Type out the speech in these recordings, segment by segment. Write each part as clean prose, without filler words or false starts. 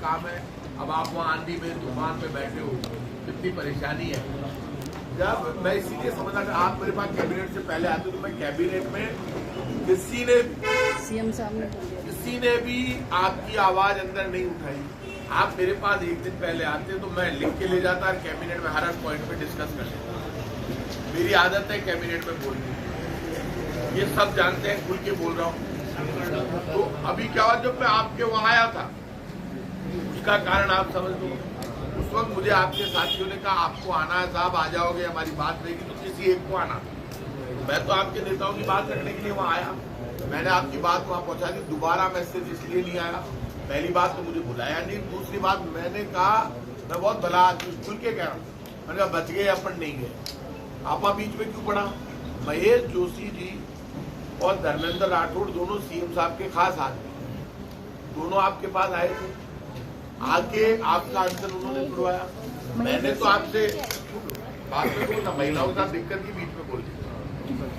काम है। अब आप वहाँ आंधी में तूफान में बैठे हो, कितनी परेशानी है। जब मैं इसीलिए समझा कि आप मेरे पास कैबिनेट से पहले आते तो मैं कैबिनेट में किसी ने सीएम साहब ने किसी ने भी आपकी आवाज अंदर नहीं उठाई। आप मेरे पास एक दिन पहले आते तो मैं लिख के ले जाता और कैबिनेट में हर पॉइंट पे डिस्कस कर लेता। मेरी आदत है कैबिनेट में बोलने, ये सब जानते हैं, खुल के बोल रहा हूँ। तो अभी क्या हुआ, जब मैं आपके वहां आया था, उसका कारण आप समझ लो। उस वक्त मुझे आपके साथियों ने कहा आपको आना है साहब, आ जाओगे, हमारी बात रहेगी तो किसी एक को आना। मैं तो आपके नेताओं की बात रखने के लिए वहां आया, मैंने आपकी बात वहां पहुंचा दी। दोबारा मैसेज इसलिए नहीं आया, पहली बात तो मुझे बुलाया नहीं, दूसरी बात मैंने कहा मैं बहुत भला आदमी खुल के कह रहा हूँ, मैंने कहा बच गए अपन नहीं गए। आपा बीच में क्यों पड़ा? महेश जोशी जी और धर्मेंद्र राठौड़ दोनों सीएम साहब के खास आदमी, दोनों आपके पास आए थे, आके आपका आंसर उन्होंने छुड़वाया। मैंने तो आपसे बात में बोलना, महिलाओं के साथ दिक्कत की बीच में बोल दी।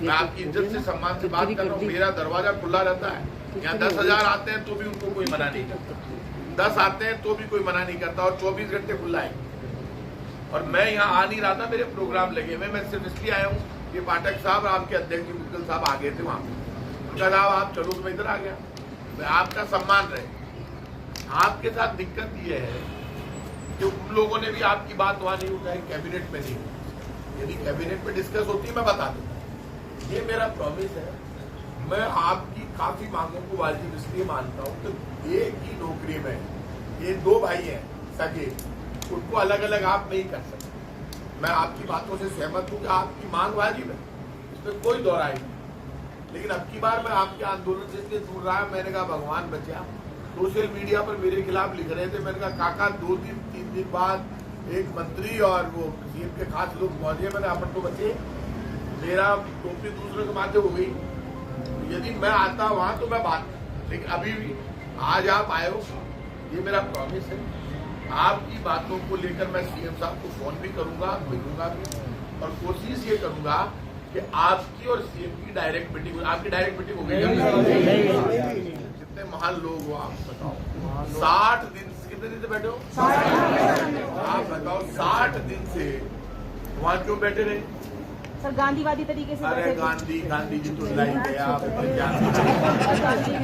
मैं आपकी इज्जत से सम्मान से बात कर रहा हूँ, मेरा दरवाजा खुला रहता है। यहाँ 10,000 आते हैं तो भी उनको कोई मना नहीं करता, 10 आते हैं तो भी कोई मना नहीं करता, और 24 घंटे खुला है। और मैं यहाँ आ नहीं रहा था, मेरे प्रोग्राम लगे हुए, मैं सिर्फ इसलिए आया हूँ कि पाठक साहब आपके अध्यक्ष मुद्गल साहब आ गए थे वहां, उनका साहब आप चलो तो मैं इधर आ गया। मैं आपका सम्मान रहे। आपके साथ दिक्कत ये है कि उन लोगों ने भी आपकी बात वहां नहीं उठाई, कैबिनेट में नहीं। यदि कैबिनेट में डिस्कस होती मैं बता दूं। ये मेरा प्रॉमिस है। मैं आपकी काफी मांगों को वाजिब इसलिए मानता हूँ कि एक ही नौकरी में ये 2 भाई हैं सगे, उनको अलग अलग आप नहीं कर सकते। मैं आपकी बातों से सहमत हूँ कि आपकी मांग वाजिब है, इसमें कोई दोहराई नहीं। लेकिन अब की बार मैं आपके आंदोलन से इसलिए दूर रहा, मैंने कहा भगवान बचा। सोशल मीडिया पर मेरे खिलाफ लिख रहे थे, मैंने कहा काका 2-3 दिन बाद एक मंत्री और वो सीएम के खास लोग पहुंचे, मैंने अपन तो बचे, मेरा टोपी दूसरे के माथे हो गई। यदि मैं आता वहां तो मैं बात, लेकिन अभी भी आज आप आए हो, ये मेरा प्रॉमिस है। आपकी बातों को लेकर मैं सीएम साहब को फोन भी करूंगा, मिलूंगा भी, और कोशिश ये करूंगा कि आपकी और सीएम की डायरेक्ट मीटिंग, आपकी डायरेक्ट मीटिंग हो गई। कितने महान लोग हो आप बताओ, 60 दिन कितने दिन से बैठे हो? आप बताओ 60 दिन से वहां क्यों बैठे रहे? सर गांधीवादी तरीके से। अरे गांधी जी तो लाई गया,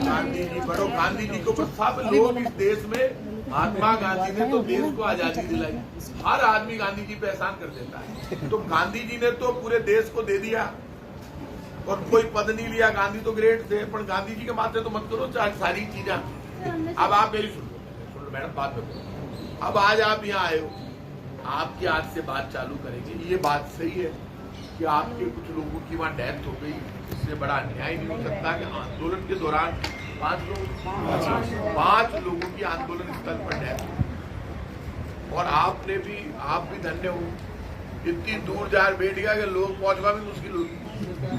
गांधी जी बढ़ो, गांधी जी को सब लोग इस देश में, महात्मा गांधी ने तो देश को आजादी दिलाई, हर आदमी गांधी जी पे एहसान कर देता है। तो गांधी जी ने तो पूरे देश को दे दिया और कोई पद नहीं लिया, गांधी तो ग्रेट थे, पर गांधी जी के माथे तो मत करो चाहे सारी चीजें। अब आप मेरी सुन लो मैडम, बात में अब आज आप यहाँ आए हो, आपकी आज से बात चालू करेंगे। ये बात सही है कि आपके कुछ लोगों की वहाँ डेथ हो गई, इससे बड़ा अन्याय नहीं हो सकता कि आंदोलन के दौरान 5 लोगों की आंदोलन स्थल पर डेथ। और आपने भी, आप भी धन्य हो, इतनी दूर जा बैठ गया कि लोग पहुंचना भी मुश्किल होगी,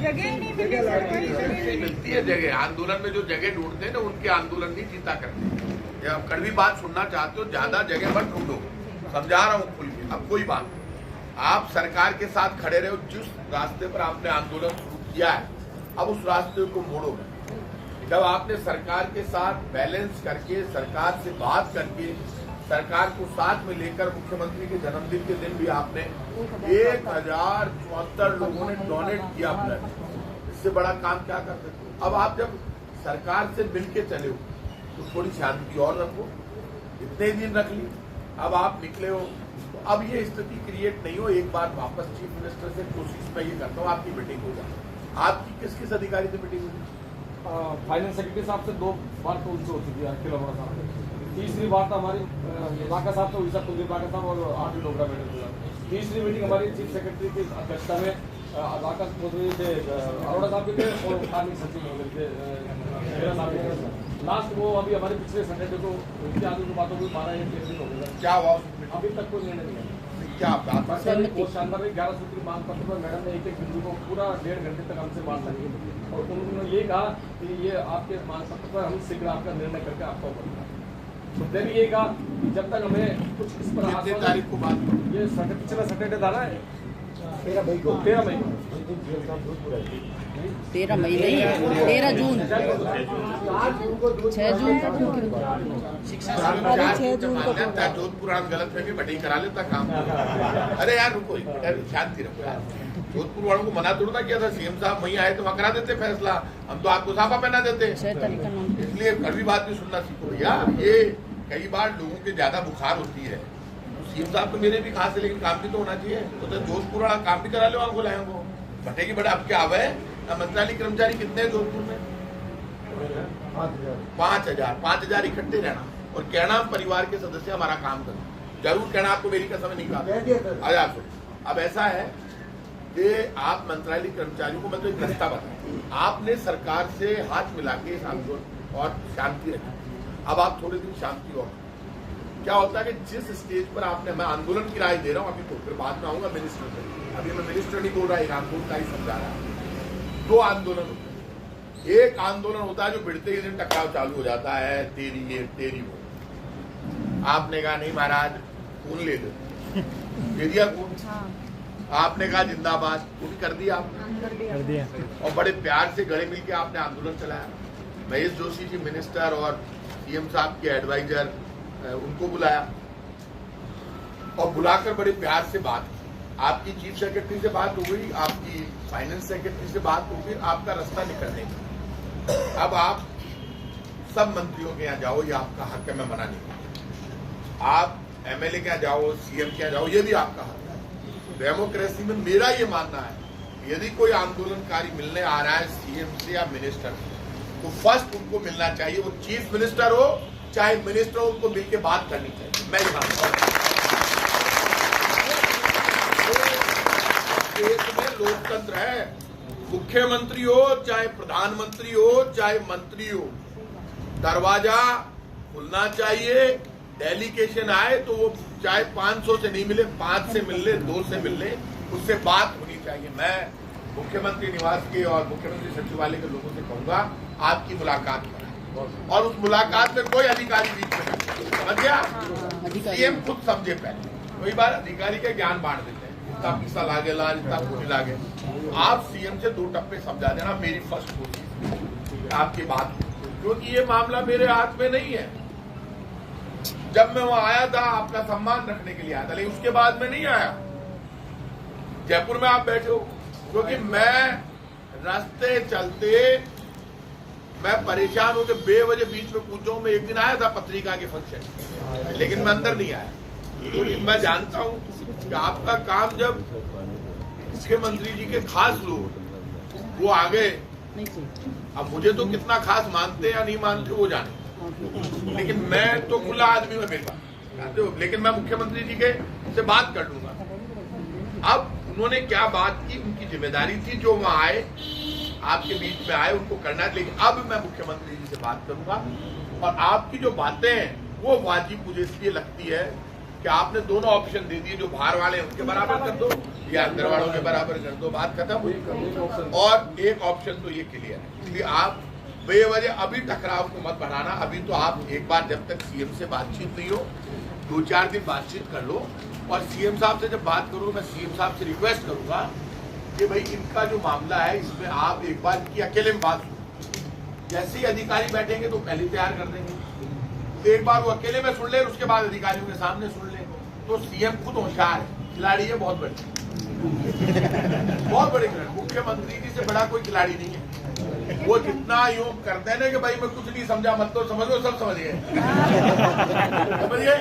जगह नहीं मिलती है जगह। आंदोलन में जो जगह ढूंढते हैं ना, उनके आंदोलन नहीं जीता करते। अब कड़वी बात सुनना चाहते हो, ज्यादा जगह मत ढूंढो, समझा रहा हूँ खुल के। अब कोई बात, आप सरकार के साथ खड़े रहे हो, जिस रास्ते पर आपने आंदोलन शुरू किया है, अब उस रास्ते को मोड़ो। जब आपने सरकार के साथ बैलेंस करके, सरकार से बात करके, सरकार को साथ में लेकर, मुख्यमंत्री के जन्मदिन के दिन भी आपने 1074 लोगों ने डोनेट किया ब्लड, इससे बड़ा काम क्या कर सकते हो? अब आप जब सरकार से मिलके चले हो तो थोड़ी शांति और रखो, इतने दिन रख ली, अब आप निकले हो, तो अब ये स्थिति क्रिएट नहीं हो। एक बार वापस चीफ मिनिस्टर से कोशिश मैं ये करता हूँ आपकी मीटिंग हो जाए। आपकी किस किस अधिकारी से मीटिंग हुई? फाइनेंस सेक्रेटरी साहब से 2 बार तो उनसे हो चुकी है, अखिल अरोड़ा साहब। तीसरी बार तो हमारी बाका साहब तो विशा कुलदीप बाका साहब और आरटी डोगरा बैठे थे। तीसरी मीटिंग हमारी चीफ सेक्रेटरी की अध्यक्षता में बाका थे, अरोड़ा साहब के थे और आर्मी सचिव हो गए थे लास्ट। वो अभी हमारे पिछले सैटरडे को उनके आदमी की बातों को 12 दिन हो गया। क्या हुआ? अभी तक कोई निर्णय नहीं है। क्या बात? बहुत शानदार 11 सूत्री मांग पत्र पर मैडम ने एक बिंदु को पूरा 1.5 घंटे तक हमसे बात की, और उन्होंने ये कहा कि ये आपके मांग पत्र पर हम शीघ्र आपका निर्णय करके आपको बताएंगे। तो देन ये कहा कि जब तक हमें कुछ इस पर तारीख को बात, ये पिछला सैटरडे था ना, 13 मई को 13 मई नहीं, 13 जून, 6 जून का जोधपुर गलत फहमी बटी करा लेता काम। अरे यार रुको यार, शांति रखो यार। जोधपुर वालों को मना थोड़ा किया था, सीएम साहब वहीं आए तो वहाँ करा देते फैसला, हम तो आपको साफा पहना देते। इसलिए कड़वी बात भी सुनना सीखो भैया। ये कई बार लोगों के ज्यादा बुखार होती है। सीएम साहब तो मेरे भी खास है, लेकिन काम भी तो होना चाहिए। तो जोधपुर वाला काम भी करा लो, वहाँ बुलाए वो भट्टे की बड़ा। अब क्या आवे मंत्रालय कर्मचारी कितने हैं जोधपुर में? 5,000 इकट्ठे रहना और कहना परिवार के सदस्य हमारा काम करो। जरूर कहना, आपको मेरी कसम नहीं कहा। अब ऐसा है कि आप मंत्रालय कर्मचारियों को मैं तो एक रास्ता बताऊं, आपने सरकार से हाथ मिला के आंदोलन और शांति रखी। अब आप थोड़े दिन शांति और क्या होता है कि जिस स्टेज पर आपने, मैं आंदोलन की राय दे रहा हूं अभी, तो फिर बाद में आऊंगा मिनिस्टर से। अभी मैं मिनिस्टर नहीं बोल रहा, एक आंदोलन का ही समझा रहा। 2 आंदोलन होते हैं। एक आंदोलन होता है जो भिड़ते ही दिन टकराव चालू हो जाता है, तेरी ये तेरी वो। आपने कहा नहीं महाराज खून ले दो, दे दिया खून। आपने कहा जिंदाबाद, वो भी कर दिया आपने, कर दिया। और बड़े प्यार से गले मिल के आपने आंदोलन चलाया। महेश जोशी जी मिनिस्टर और सीएम साहब के एडवाइजर, उनको बुलाया और बुलाकर बड़े प्यार से बात की। आपकी चीफ सेक्रेटरी से बात हो गई, आपकी फाइनेंस सेक्रेटरी से बात हो गई, आपका रास्ता निकलने का। अब आप सब मंत्रियों के यहाँ जाओ, ये आपका हक है, मैं मना नहीं करता। आप एमएलए के यहाँ जाओ, सीएम के यहाँ जाओ, ये भी आपका हक है। डेमोक्रेसी में मेरा ये मानना है, यदि कोई आंदोलनकारी मिलने आ रहा है सीएम से या मिनिस्टर से, तो फर्स्ट उनको मिलना चाहिए। वो चीफ मिनिस्टर हो चाहे मिनिस्टर हो, उनको मिलकर बात करनी चाहिए। मैं ये मानता हूं देश में लोकतंत्र है। मुख्यमंत्री हो चाहे प्रधानमंत्री हो चाहे मंत्री हो, दरवाजा खुलना चाहिए। डेलीगेशन आए तो वो चाहे 500 से नहीं मिले, 5 से मिल ले, 2 से मिल ले, उससे बात होनी चाहिए। मैं मुख्यमंत्री निवास के और मुख्यमंत्री सचिवालय के लोगों से कहूंगा आपकी मुलाकात कराएं, और उस मुलाकात में कोई अधिकारी बीच में नहीं, समझ गया? सीएम खुद समझे पहले। कई बार अधिकारी के ज्ञान बांट देते हैं, इतना पैसा लागे लाज, इतना पूरी लागे। आप सीएम से 2 टप्पे समझा देना, मेरी फर्स्ट कोशिश आपकी बात, क्योंकि ये मामला मेरे हाथ में नहीं है। जब मैं वहां आया था अपना सम्मान रखने के लिए आया था, लेकिन उसके बाद में नहीं आया। जयपुर में आप बैठे हो, क्योंकि मैं रास्ते चलते मैं परेशान होकर बेवजह बीच में कूद जाऊं। मैं एक दिन आया था पत्रिका के फंक्शन, लेकिन मैं अंदर नहीं आया, क्योंकि मैं जानता हूं कि आपका काम, जब मुख्यमंत्री जी के खास लोग वो आ गए, अब मुझे तो कितना खास मानते या नहीं मानते वो जाने, लेकिन मैं तो खुला आदमी हूं मेरे पास, लेकिन मैं मुख्यमंत्री जी के से बात कर लूंगा। अब उन्होंने क्या बात की, उनकी जिम्मेदारी थी, जो वहां आए आपके बीच में आए उनको करना है। लेकिन अब मैं मुख्यमंत्री जी से बात करूंगा, और आपकी जो बातें हैं वो वाजिब मुझे इसलिए लगती है कि आपने दोनों ऑप्शन दे दिए, जो बाहर वाले हैं उनके बराबर कर दो या अंदर वालों के बराबर कर दो, बात खत्म हुई। और एक ऑप्शन तो ये क्लियर है, इसलिए आप बेवजह अभी टकराव को मत बढ़ाना। अभी तो आप एक बार जब तक सीएम से बातचीत नहीं हो, 2-4 दिन बातचीत कर लो, और सीएम साहब से जब बात करूँ, मैं सीएम साहब से रिक्वेस्ट करूंगा कि भाई इनका जो मामला है इसमें आप एक बार की अकेले में बात सुनो। जैसे ही अधिकारी बैठेंगे तो पहले तैयार कर देंगे, तो एक बार वो अकेले में सुन ले, उसके बाद अधिकारियों के सामने सुन ले। तो सीएम खुद होशियार है, खिलाड़ी है बहुत बड़े, बहुत बड़े खिलाड़ी। मुख्यमंत्री जी से बड़ा कोई खिलाड़ी नहीं है। वो जितना यूं करते हैं ना कि भाई मैं कुछ नहीं समझा, मत तो समझो, सब समझिए, समझिए।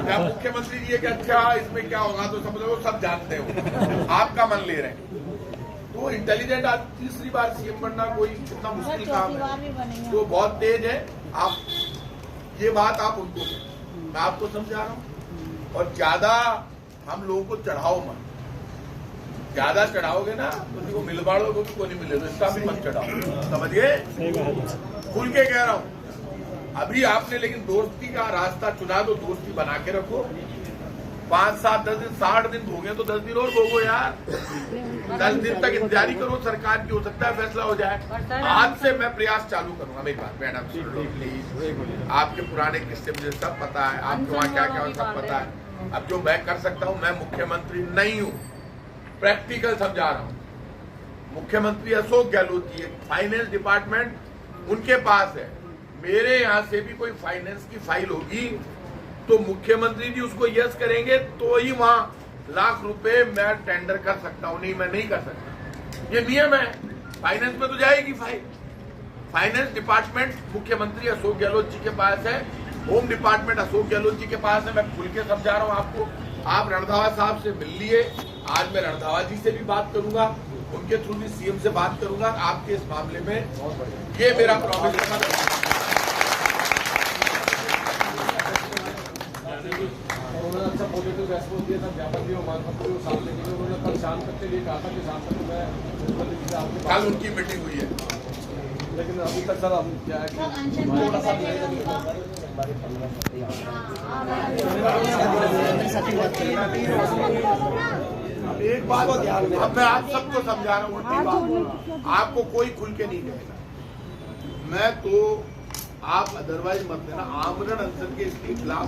जब मुख्यमंत्री जी कि अच्छा इसमें क्या होगा तो समझो, सब जानते हो, आपका मन ले रहे हैं। तो इंटेलिजेंट आज तीसरी बार सीएम बनना कोई कितना मुश्किल काम है, तो बहुत तेज है। आप ये बात आप उनको, मैं आपको समझा रहा हूँ। और ज्यादा हम लोगों को चढ़ाओ मत, ज्यादा चढ़ाओगे ना तो किसी को मिल बाड़ोगे, किसी को नहीं मिलेगा, इसका भी मत चढ़ाओ, समझिए। खुल के कह रहा हूँ, अभी आपने लेकिन दोस्ती का रास्ता चुना, तो दोस्ती बना के रखो। 5, 7, 10 दिन, 60 दिन हो गए तो 10 दिन और भोगो यार। 10 दिन तक इंतजारी करो सरकार की, हो सकता है फैसला हो जाए। आज से मैं प्रयास चालू करूंगा। मेरी बात मैडम प्लीज, आपके पुराने किस्से मुझे सब पता है, आपके वहाँ क्या क्या सब पता है। अब जो मैं कर सकता हूँ, मैं मुख्यमंत्री नहीं हूँ, प्रैक्टिकल समझा रहा हूँ। मुख्यमंत्री अशोक गहलोत जी, फाइनेंस डिपार्टमेंट उनके पास है। मेरे यहाँ से भी कोई फाइनेंस की फाइल होगी तो मुख्यमंत्री जी उसको यस करेंगे तो ही वहां लाख रुपए मैं टेंडर कर सकता हूं, नहीं मैं नहीं कर सकता। ये नियम है, फाइनेंस में तो जाएगी फाइल। फाइनेंस डिपार्टमेंट मुख्यमंत्री अशोक गहलोत जी के पास है, होम डिपार्टमेंट अशोक गहलोत जी के पास है। मैं खुल के समझा रहा हूं आपको। आप रणधावा साहब से मिल लिए, आज मैं रणधावा जी से भी बात करूंगा, उनके थ्रू भी सीएम से बात करूंगा आपके इस मामले में। ये मेरा प्रॉमिस है। उन्होंने अच्छा पॉजिटिव रेस्पॉन्स दिया था, ज्ञापन भी मानपत्र भी सामने के लिए। उन्होंने कल शाम तक के लिए कहा था कि शाम तक मैं मुख्यमंत्री जी से आपके पास, कल उनकी मीटिंग हुई है, लेकिन अभी तक सर हम क्या है कि थोड़ा सा एक बात अब मैं आप सबको समझा रहा हूँ, आपको कोई खुल के नहीं कहेगा। मैं तो आप अदरवाइज मत लेना, आमरण अनशन के इसके खिलाफ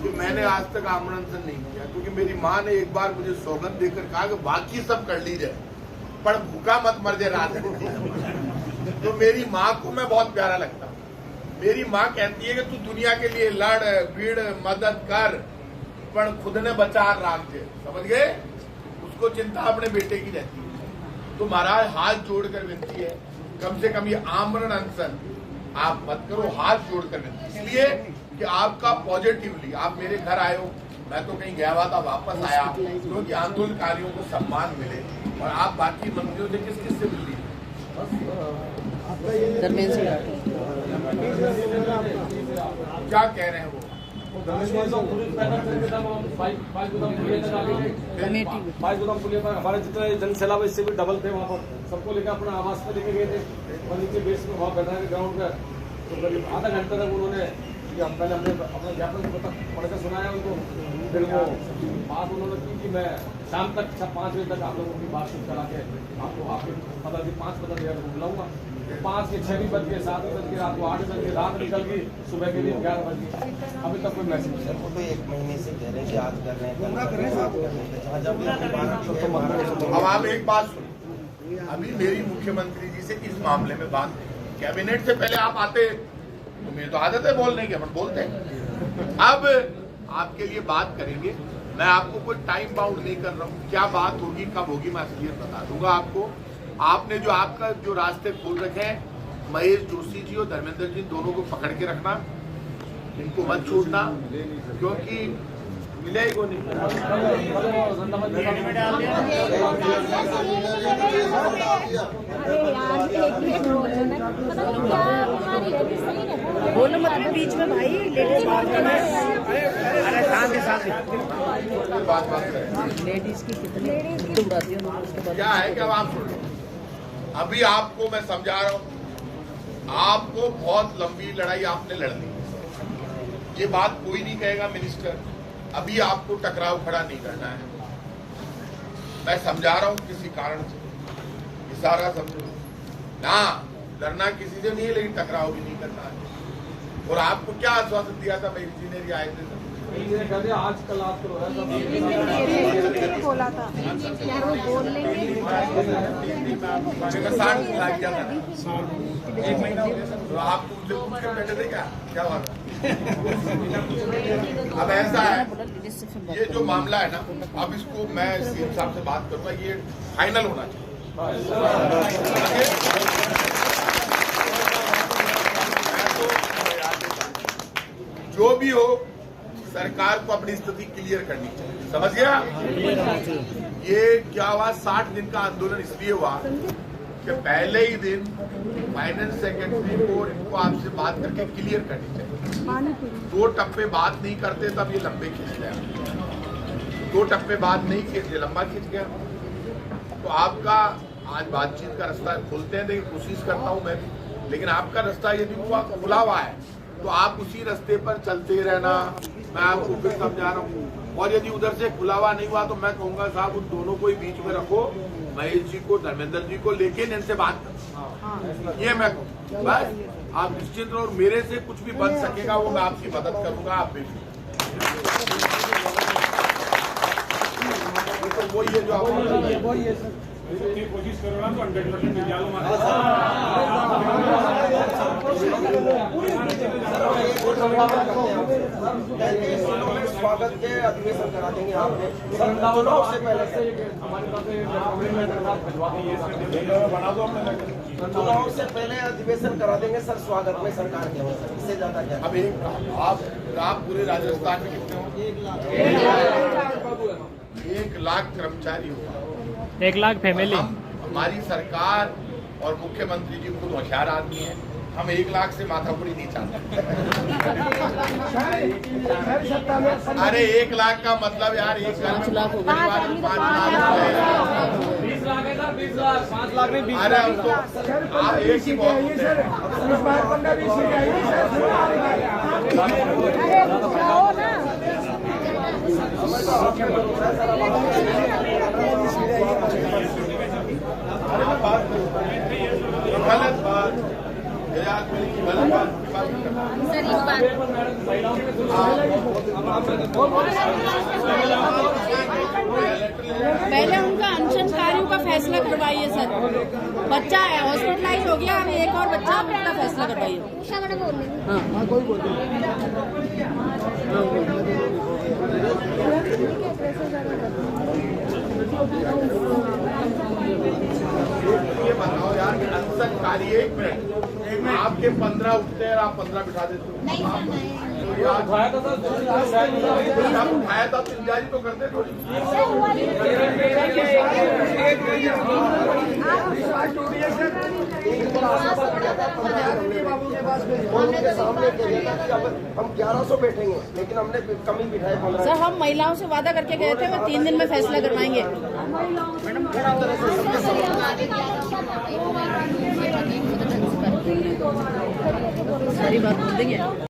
कि मैंने आज तक आमरण अनशन नहीं किया, क्योंकि मेरी माँ ने एक बार मुझे सौगंध देकर कहा कि बाकी सब कर लीजिए पर भूखा मत मर जाए रात में। तो मेरी माँ को मैं बहुत प्यारा लगता हूँ। मेरी माँ कहती है कि तू दुनिया के लिए लड़ भीड़ मदद कर पर खुद ने बचा राख दे, समझ गए? उसको चिंता अपने बेटे की रहती है। तो महाराज हाथ जोड़कर विनती है, कम से कम ये आमरण अनशन आप मत करो, हाथ जोड़कर विनती, इसलिए कि आपका पॉजिटिवली आप मेरे घर आए हो, मैं तो कहीं गया हुआ था वापस आया, क्योंकि तो आंदोलनकारियों को सम्मान मिले। और आप बाकी मंत्रियों से किस किस से मिल ली? धर्मेंद्र सिंह क्या कह रहे हैं वो? हमारे जितने जन सैलाब इससे भी डबल थे, वहाँ पर सबको लेकर अपना आवास पे लेके गए थे और नीचे बेस में वहाँ बैठा के ग्राउंड पे। तो करीब आधा घंटे तक उन्होंने पहले हमने अपना ज्ञापन पढ़ कर सुनाया उनको, फिर वो बात उन्होंने की कि मैं शाम तक 5 बजे तक आप लोगों की बातचीत करा के आपको आपके 5 बुलाऊंगा। 5 के 6 भी बज गए, 7 भी बज गए, रात को 8 बज गए, रात निकल गई, सुबह के लिए 11 बज गए, अभी तक कोई मैसेज नहीं। वो तो 1 महीने से कह रहे हैं कि आज कर रहे हैं। अब आप एक बात सुनो, अभी मेरी मुख्यमंत्री जी से इस मामले में बात नहीं, कैबिनेट से पहले आप आते तो मेरी तो आदत है बोलने की, अपन बोलते हैं। अब आपके लिए बात करेंगे, मैं आपको कोई टाइम बाउंड नहीं कर रहा हूँ, क्या बात होगी कब होगी मैं क्लियर बता दूंगा आपको। आपने जो आपका जो रास्ते खोल रखे हैं, महेश जोशी जी और धर्मेंद्र जी दोनों को पकड़ के रखना, इनको मत छोड़ना, क्योंकि मिले को नहीं। बोलो मत बीच में भाई, लेडीज लेडीज की कितनी उड़ाती है। क्या है कि अब आप सुन लो, अभी आपको मैं समझा रहा हूं, आपको बहुत लंबी लड़ाई आपने लड़ ली, ये बात कोई नहीं कहेगा मिनिस्टर, अभी आपको टकराव खड़ा नहीं करना है। मैं समझा रहा हूं किसी कारण से, इशारा समझो ना, डरना किसी से नहीं है, लेकिन टकराव भी नहीं करना है। और आपको क्या आश्वासन दिया था मेरी इंजीनियर आए थे आज कल आप बोला था बोल लेंगे। मैं 60 ला गया था, 1 महीना हो गया। तो आप मुझसे पूछ के बैठे थे क्या बात है? अब ऐसा है, ये जो मामला है ना, अब इसको मैं सीएम साहब से बात करूंगा, ये फाइनल होना चाहिए। जो भी हो, सरकार को अपनी स्थिति क्लियर करनी चाहिए, समझ गया? ये क्या हुआ, 60 दिन का आंदोलन इसलिए हुआ कि पहले ही दिन फाइनेंस सेक्रेटरी को इनको आपसे बात करके क्लियर करनी चाहिए। 2 टप्पे बात नहीं करते तब ये लंबे खींच गया, 2 टप्पे बात नहीं खींचे, लंबा खींच गया। तो आपका आज बातचीत का रास्ता खोलते हैं, देखिए कोशिश करता हूं मैं भी, लेकिन आपका रास्ता यदि खुला हुआ है तो आप उसी रास्ते पर चलते रहना, मैं आपको फिर समझा रहा हूँ। और यदि उधर से खुला हुआ नहीं हुआ तो मैं कहूंगा साहब उन दोनों को ही बीच में रखो, महेश जी को धर्मेंद्र जी को लेके इनसे बात करो, ये मैं कहूँ। बस आप निश्चित रहो, मेरे से कुछ भी बन सकेगा वो मैं आपकी मदद करूंगा, आप भी। तो वही है जो आप कोशिश करो ना तो 100% मिल जाओ स्वागत के अधिवेशन करा देंगे यहाँ पे चुनाव से पहले चुनाव से पहले अधिवेशन करा देंगे सर, स्वागत में सरकार के हों सर, इससे ज्यादा क्या। अब एक आप पूरे राजस्थान में कितने हो? 1 लाख कर्मचारी होगा, 1 लाख फैमिली। हमारी सरकार और मुख्यमंत्री जी खुद होशियार आदमी है, हम 1 लाख से माथापुरी नहीं चाहते। अरे 1 लाख का मतलब यार 1 लाख हो गया, 5 लाख 20 लाख है सर, 20 लाख 5 लाख नहीं 20 अरे हम तो आप एक ही बहुत होते हैं। गलत बात पहले उनका अनशनकारियों का फैसला करवाइए सर। बच्चा है हॉस्पिटलाइज हो गया, हमें एक और बच्चा अपना फैसला करवाइए। हाँ कोई बोल ये बताओ यार, अनशनकारी 1 मिनट, आपके 15 उठते हैं और आप 15 बिठा देते हो। उठाया था सर, आप उठाया था तो इंतजारी तो करते थोड़ी। उनके सामने कह दिया था कि अब हम 1100 बैठेंगे, लेकिन हमने कमी बिठाए 15। सर हम महिलाओं से वादा करके गए थे, मैं 3 दिन में फैसला करवाएंगे। सारी बात बोल देंगे।